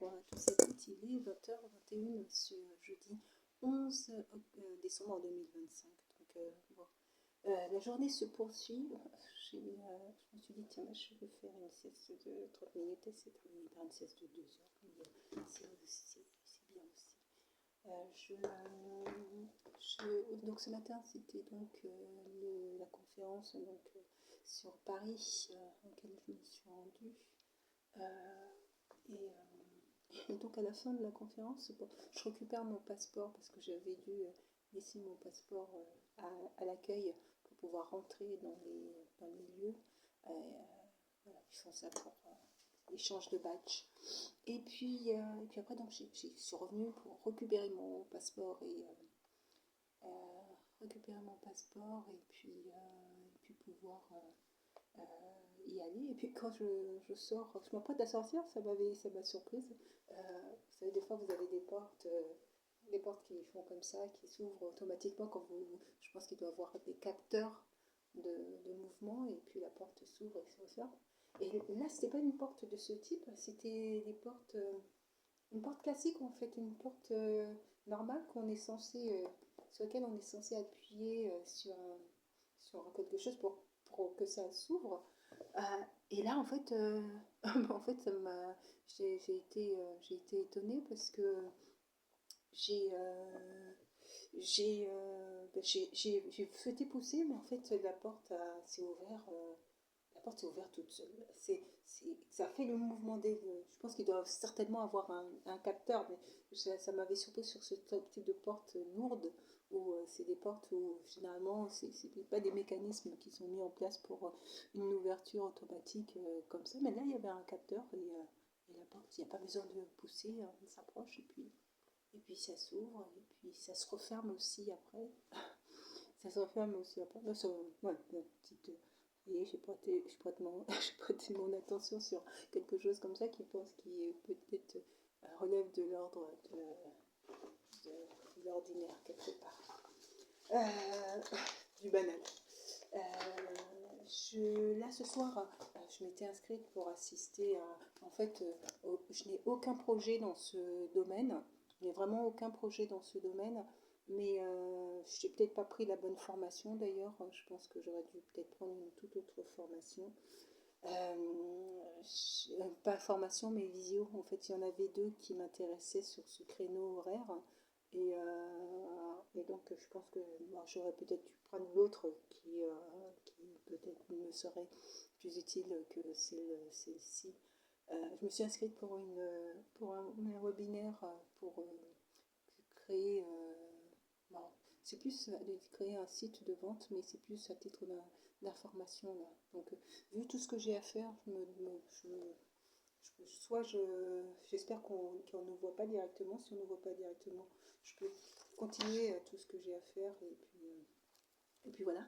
Bonjour à tous et toutes, il est 20h21 ce jeudi 11 décembre 2025. Donc, la journée se poursuit. Je me suis dit, tiens, je vais faire une sieste de 30 minutes et c'est terminé par une sieste de 2 heures. C'est bien aussi. Donc ce matin, c'était donc la conférence sur Paris en laquelle je me suis rendue. Et donc à la fin de la conférence, je récupère mon passeport parce que j'avais dû laisser mon passeport à l'accueil pour pouvoir rentrer dans les lieux. Voilà, ils font ça pour échange de badge. Et puis après, donc, je suis revenue pour récupérer mon passeport et pouvoir y aller. Et puis quand je sors, je m'apprête à sortir, ça m'a surprise. Vous savez, des fois vous avez des portes qui font comme ça, qui s'ouvrent automatiquement quand je pense qu'il doit y avoir des capteurs de mouvement, et puis la porte s'ouvre et se referme. Et là, c'était pas une porte de ce type, c'était une porte classique en fait, une porte normale sur laquelle on est censé appuyer sur quelque chose pour que ça s'ouvre. Et là, en fait, en fait, j'ai été étonnée parce que j'ai souhaité pousser, mais en fait, la porte s'est ouverte toute seule. Ça fait le mouvement je pense qu'ils doivent certainement avoir un capteur, mais ça m'avait surpris sur ce type de porte lourde, où c'est des portes où généralement c'est pas des mécanismes qui sont mis en place pour une ouverture automatique comme ça. Mais là, il y avait un capteur et la porte, il n'y a pas besoin de pousser, on s'approche et puis ça s'ouvre et puis ça se referme aussi après. Ça se referme aussi après. Là, ouais, une petite. Vous voyez, j'ai prêté mon attention sur quelque chose comme ça qui peut-être relève de l'ordre de l'ordinaire quelque part. Du banal. Là ce soir, je m'étais inscrite pour assister à. En fait, je n'ai aucun projet dans ce domaine. Je n'ai vraiment aucun projet dans ce domaine. Mais je n'ai peut-être pas pris la bonne formation d'ailleurs. Je pense que j'aurais dû peut-être prendre une toute autre formation. Pas formation, mais visio. En fait, il y en avait deux qui m'intéressaient sur ce créneau horaire. Et donc, je pense que j'aurais peut-être dû prendre l'autre qui peut-être me serait plus utile que celle-ci. Je me suis inscrite pour un webinaire pour créer. Bon, c'est plus créer un site de vente, mais c'est plus à titre d'information là. Donc, vu tout ce que j'ai à faire, j'espère qu'on ne voit pas directement. Si on ne voit pas directement, je peux continuer tout ce que j'ai à faire et puis voilà,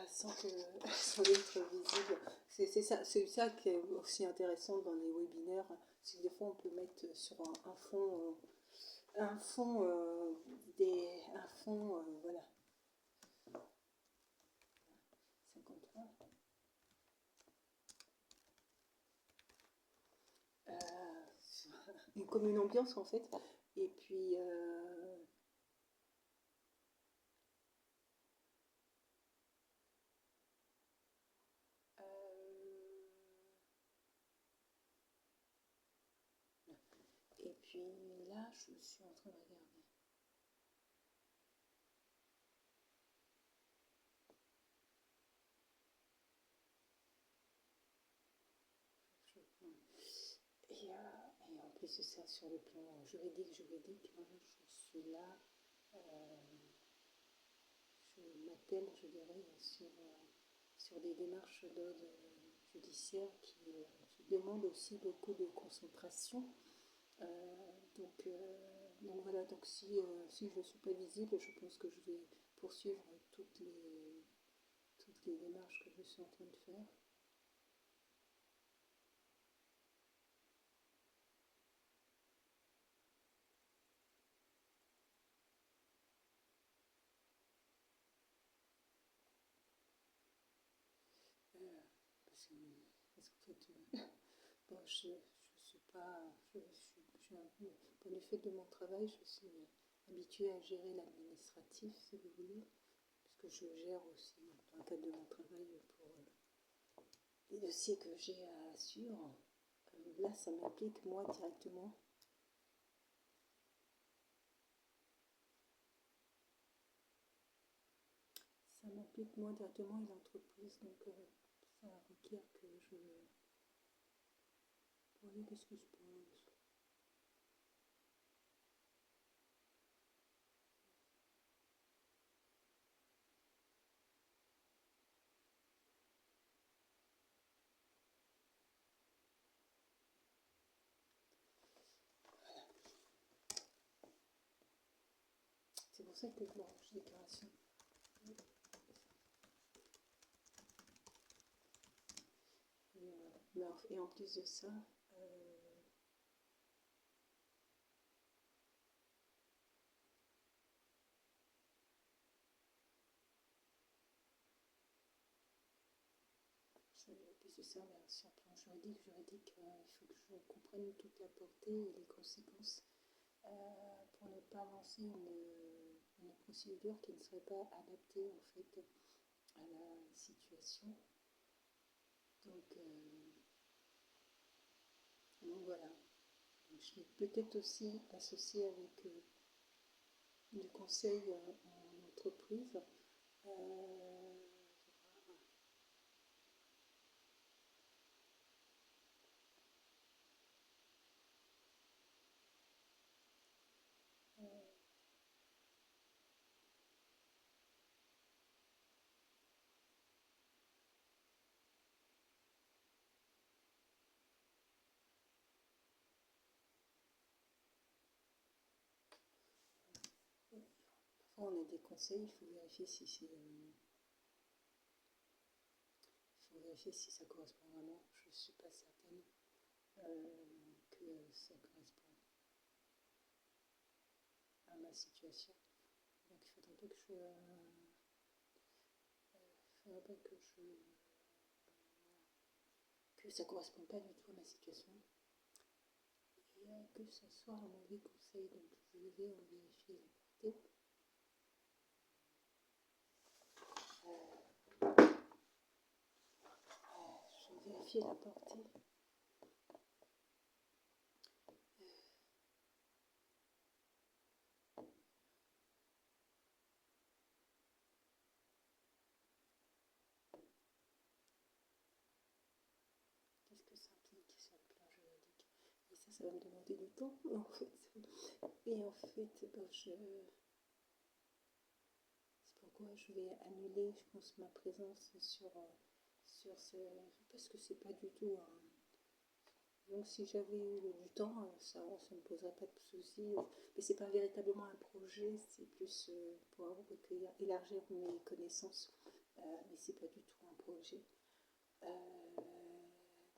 sans être visible. C'est ça qui est aussi intéressant dans les webinaires, c'est que des fois on peut mettre sur un fond voilà. 53. Comme une ambiance en fait. Et puis là, je suis en train de regarder. Et en plus, c'est ça sur le plan juridique, hein, je suis là, je m'attelle, je dirais, sur des démarches d'ordre judiciaire qui demandent aussi beaucoup de concentration. Donc voilà, donc si je ne suis pas visible, je pense que je vais poursuivre toutes les démarches que je suis en train de faire. Parce qu'en fait, bon, je suis pas, du fait de mon travail, je suis habituée à gérer l'administratif, si vous voulez, puisque je gère aussi, dans le cadre de mon travail, pour les dossiers que j'ai à suivre. Là, ça m'implique moi directement. Ça m'implique moi directement et l'entreprise, donc ça requiert que je... Voyez, qu'est-ce qui se passe? C'est pour ça que je range déclaration. Et en plus de ça, ça, sur le plan juridique, il faut que je comprenne toute la portée et les conséquences pour ne pas lancer une procédure qui ne serait pas adaptée en fait à la situation. Donc voilà. Donc, je vais peut-être aussi associer avec du conseil en entreprise. Parfois on a des conseils, il faut vérifier si c'est... il faut vérifier si ça correspond vraiment. Je ne suis pas certaine que ça correspond à ma situation. Donc il faudrait pas que je... faudrait pas que ça ne corresponde pas du tout à ma situation et que ce soit un mauvais conseil. Donc je vais en vérifier la portée. Je vais vérifier la portée. Qu'est-ce que ça implique sur le plan juridique? Et ça va me demander du temps, en fait. Et en fait, c'est pourquoi je vais annuler, je pense, ma présence sur ce... Parce que c'est pas du tout un... Donc si j'avais eu du temps, ça ne me poserait pas de soucis. Mais c'est pas véritablement un projet, c'est plus pour élargir mes connaissances. Mais c'est pas du tout un projet.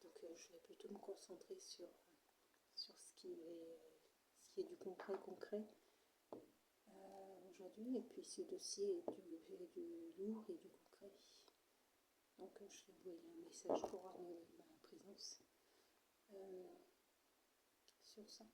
Donc je vais plutôt me concentrer sur ce qui est du concret aujourd'hui. Et puis ce dossier est du lourd et du concret. Donc je vais envoyer un message pour annuler ma présence sur ça.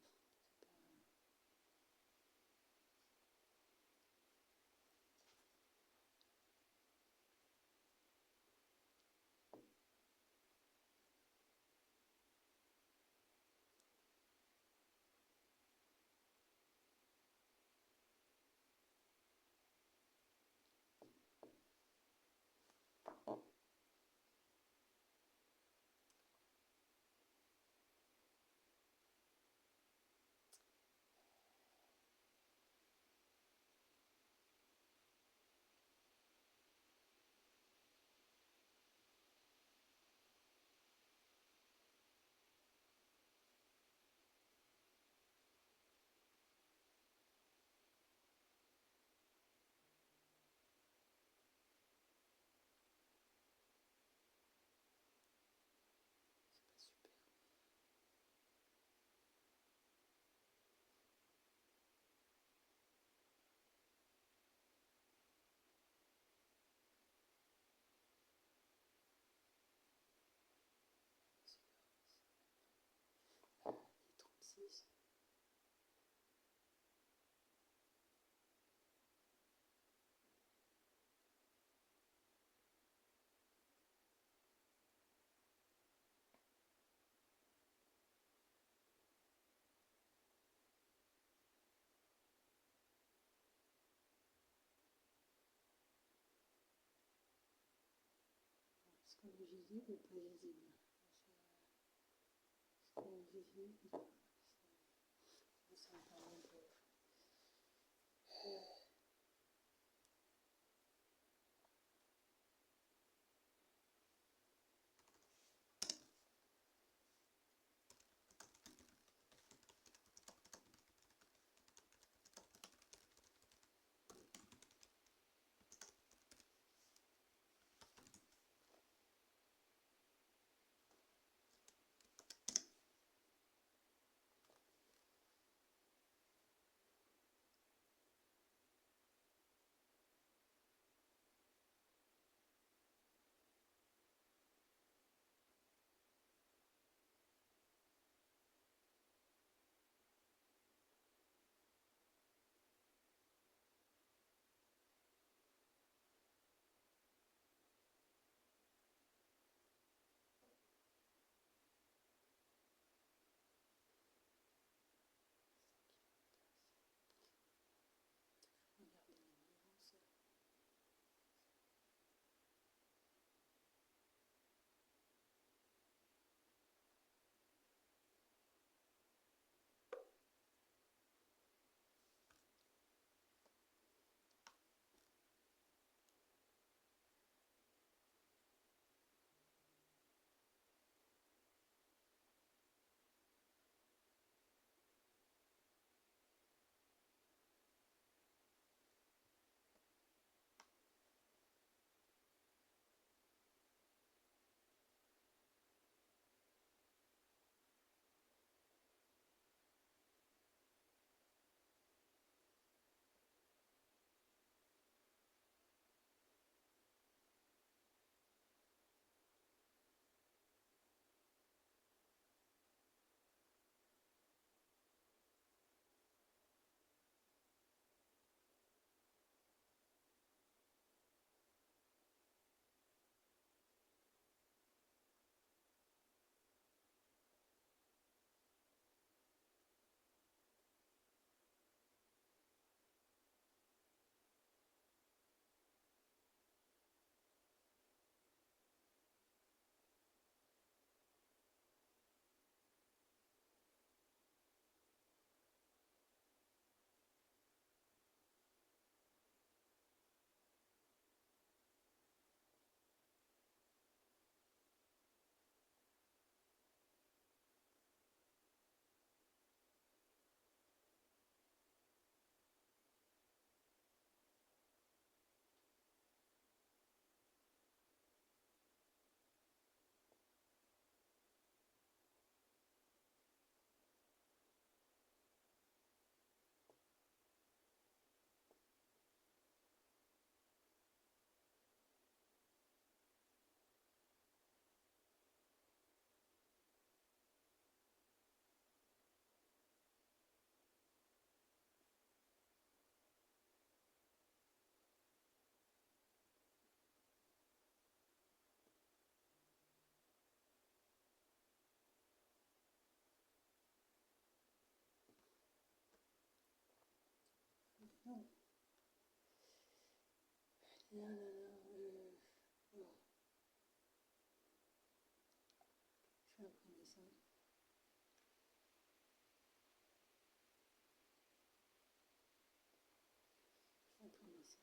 visible ou pas visible? C'est visible. Ça me permet de... Regardez les nuances. Non. Là, là, là, oh, je vais imprimer ça. Je vais imprimer ça.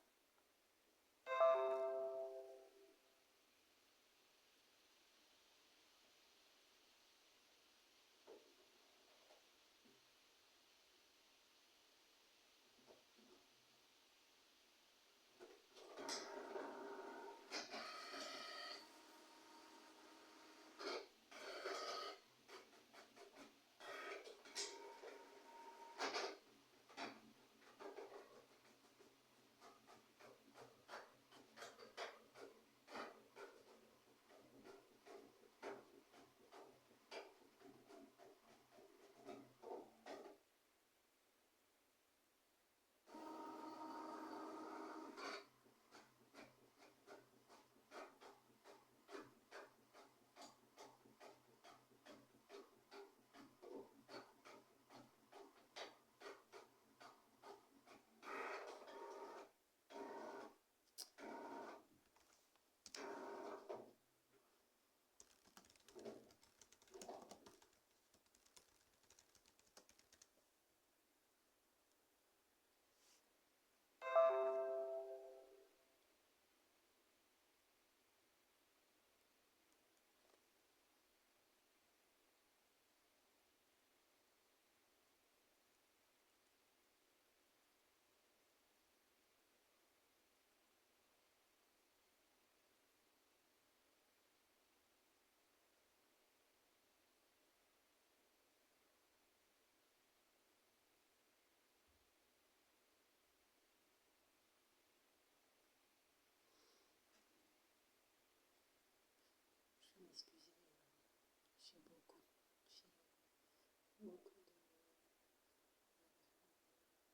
beaucoup d'éléments à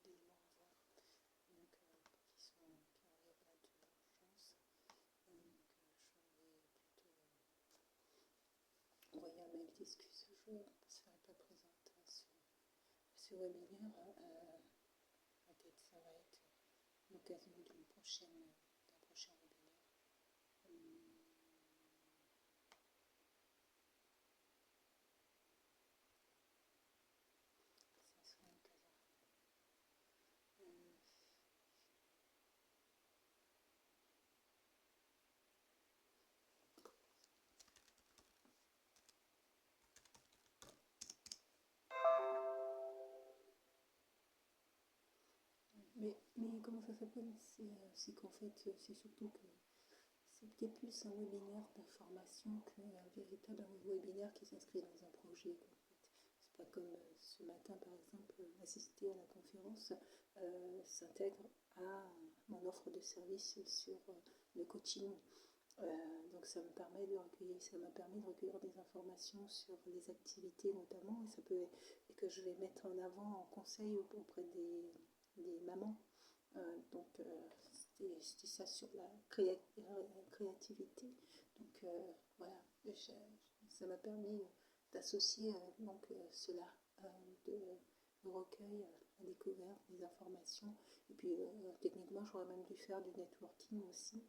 voir, donc qui n'auraient pas d'urgence. Donc je vais plutôt envoyer un mail d'excuse. Je ne serai pas présente à ce webinaire. Peut-être ça va être l'occasion d'un prochain webinaire. Ça sera l'occasion. Mais comment ça s'appelle? C'est qu'en fait, c'est surtout que c'était plus un webinaire d'information qu'un véritable webinaire qui s'inscrit dans un projet, quoi, en fait. C'est pas comme ce matin, par exemple, assister à la conférence s'intègre à mon offre de service sur le coaching. Donc ça m'a permis de recueillir des informations sur les activités notamment, et que je vais mettre en avant en conseil auprès des mamans. C'était ça sur la créativité. Donc voilà, ça m'a permis d'associer cela, de recueil, la découverte, des informations. Et puis techniquement, j'aurais même dû faire du networking aussi.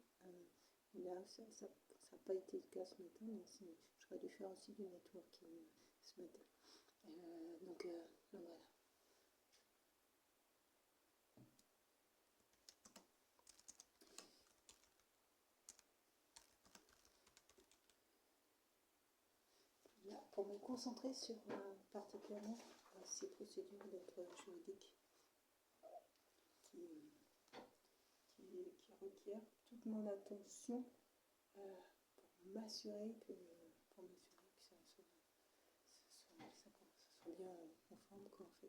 Là, ça n'a pas été le cas ce matin, mais j'aurais dû faire aussi du networking ce matin. Donc voilà. Là, pour me concentrer sur particulièrement ces procédures d'être juridique qui, qui requièrent toute mon attention pour m'assurer que ça soit bien conforme, quoi, en fait.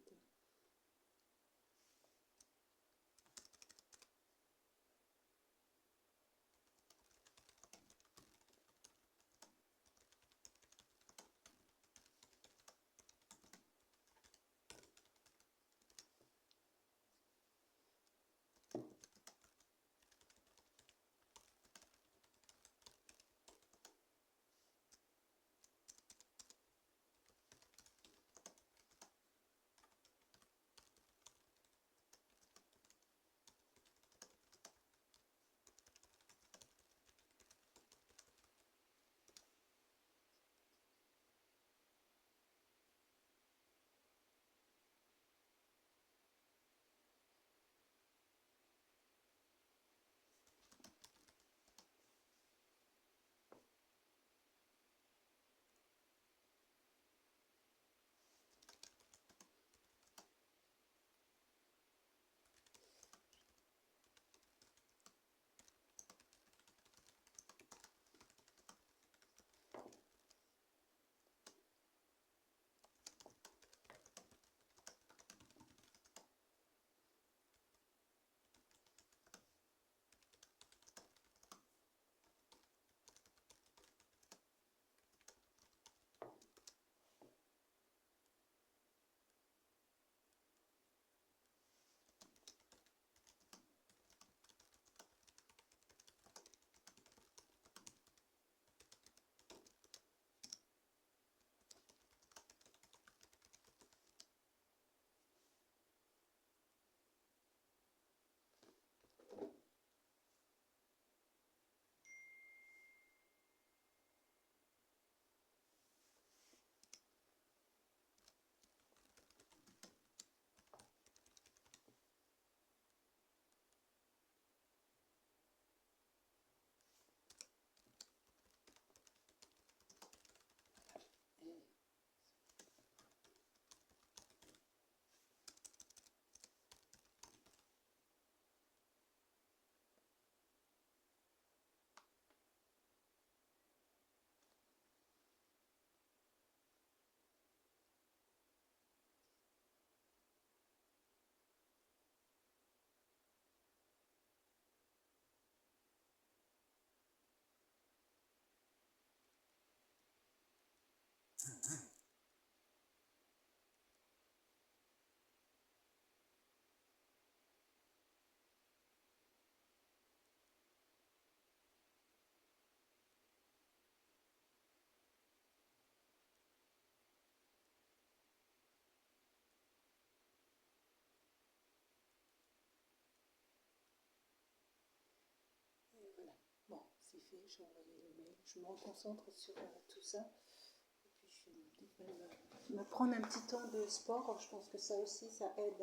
c'est fait, j'ai envoyé le mail, je me reconcentre sur tout ça. Et puis je devrais me prendre un petit temps de sport. Je pense que ça aussi, ça aide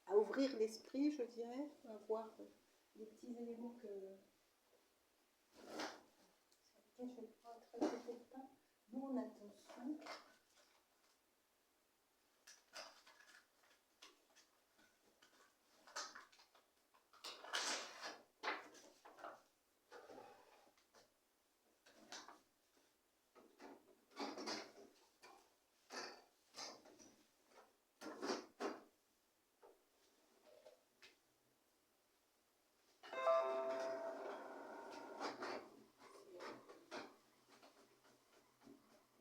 à ouvrir l'esprit, je dirais, à voir les petits éléments sur lesquels je vais pouvoir être très content. Mon attention.